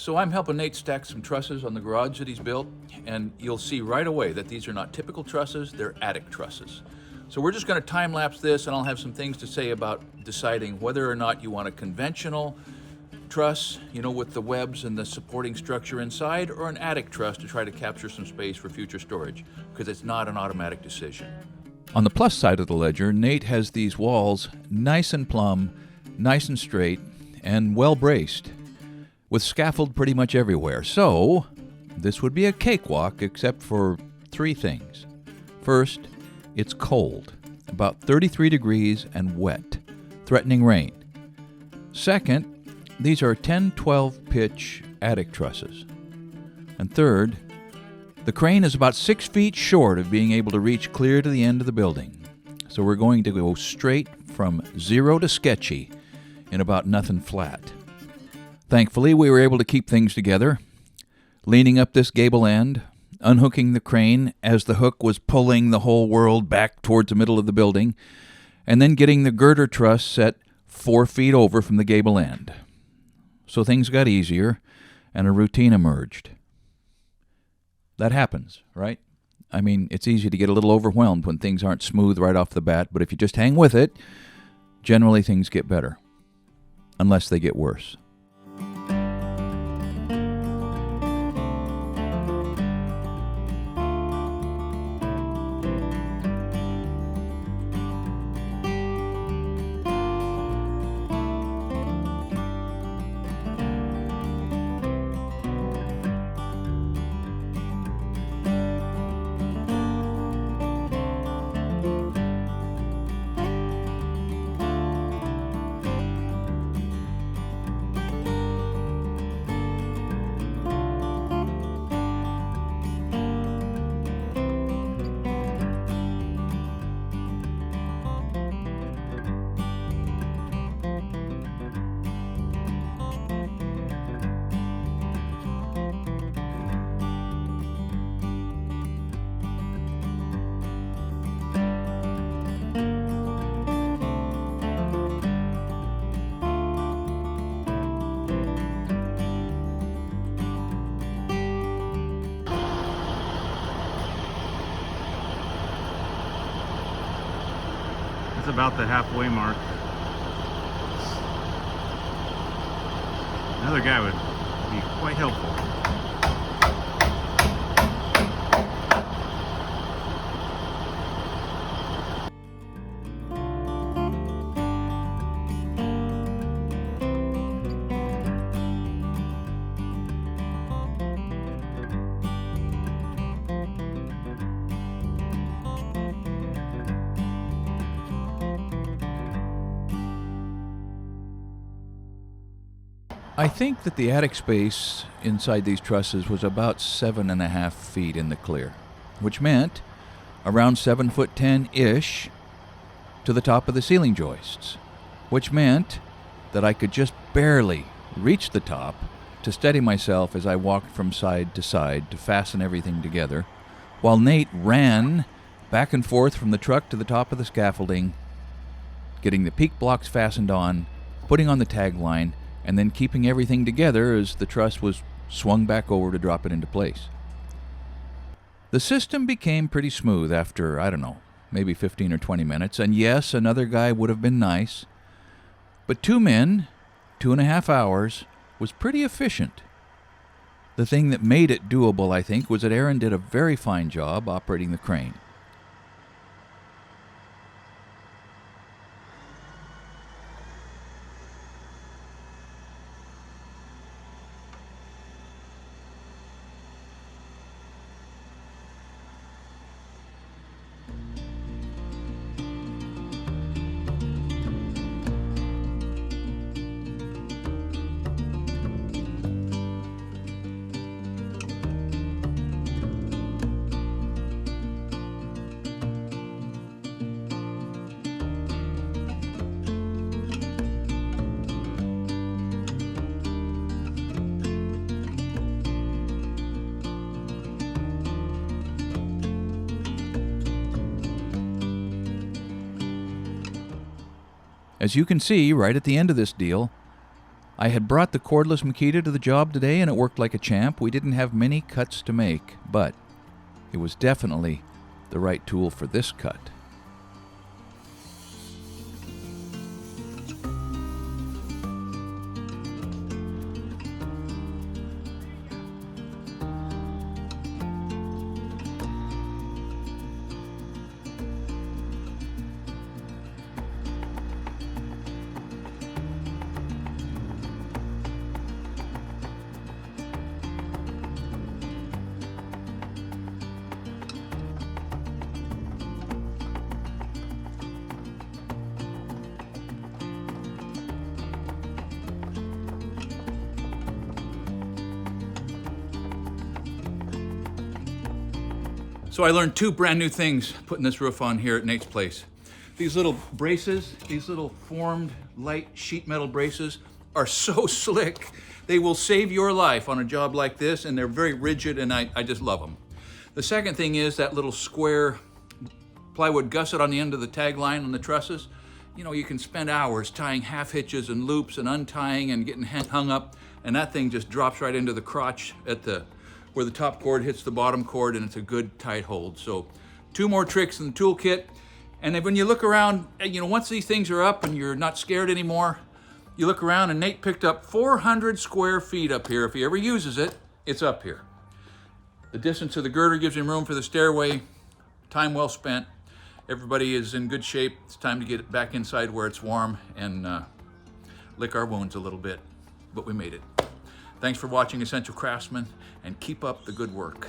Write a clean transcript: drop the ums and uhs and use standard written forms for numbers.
So I'm helping Nate stack some trusses on the garage that he's built, and you'll see right away that these are not typical trusses, they're attic trusses. So we're just going to time-lapse this, and I'll have some things to say about deciding whether or not you want a conventional truss, with the webs and the supporting structure inside, or an attic truss to try to capture some space for future storage, because it's not an automatic decision. On the plus side of the ledger, Nate has these walls nice and plumb, nice and straight, and well braced, with scaffold pretty much everywhere. So this would be a cakewalk except for three things. First, it's cold, about 33 degrees and wet, threatening rain. Second, these are 10-12 pitch attic trusses. And third, the crane is about 6 feet short of being able to reach clear to the end of the building. So we're going to go straight from 0 to Sketchy in about nothing flat. Thankfully, we were able to keep things together, leaning up this gable end, unhooking the crane as the hook was pulling the whole world back towards the middle of the building, and then getting the girder truss set 4 feet over from the gable end. So things got easier, and a routine emerged. That happens, right? I mean, it's easy to get a little overwhelmed when things aren't smooth right off the bat, but if you just hang with it, generally things get better, unless they get worse. It's about the halfway mark. Another guy would be quite helpful. I think that the attic space inside these trusses was about 7.5 feet in the clear, which meant around 7'10"-ish to the top of the ceiling joists, which meant that I could just barely reach the top to steady myself as I walked from side to side to fasten everything together, while Nate ran back and forth from the truck to the top of the scaffolding, getting the peak blocks fastened on, putting on the tag line, and then keeping everything together as the truss was swung back over to drop it into place. The system became pretty smooth after, maybe 15 or 20 minutes, and yes, another guy would have been nice, but 2 men, 2.5 hours, was pretty efficient. The thing that made it doable, I think, was that Aaron did a very fine job operating the crane. As you can see, right at the end of this deal, I had brought the cordless Makita to the job today and it worked like a champ. We didn't have many cuts to make, but it was definitely the right tool for this cut. So I learned two brand new things putting this roof on here at Nate's place. These little braces, these little formed light sheet metal braces are so slick. They will save your life on a job like this, and they're very rigid, and I just love them. The second thing is that little square plywood gusset on the end of the tag line on the trusses. You know, you can spend hours tying half hitches and loops and untying and getting hung up, and that thing just drops right into the crotch at where the top cord hits the bottom cord, and it's a good tight hold. So two more tricks in the toolkit. And then when you look around, you know, once these things are up and you're not scared anymore, you look around and Nate picked up 400 square feet up here. If he ever uses it, it's up here. The distance of the girder gives him room for the stairway. Time well spent. Everybody is in good shape. It's time to get it back inside where it's warm and lick our wounds a little bit, but we made it. Thanks for watching Essential Craftsman, and keep up the good work.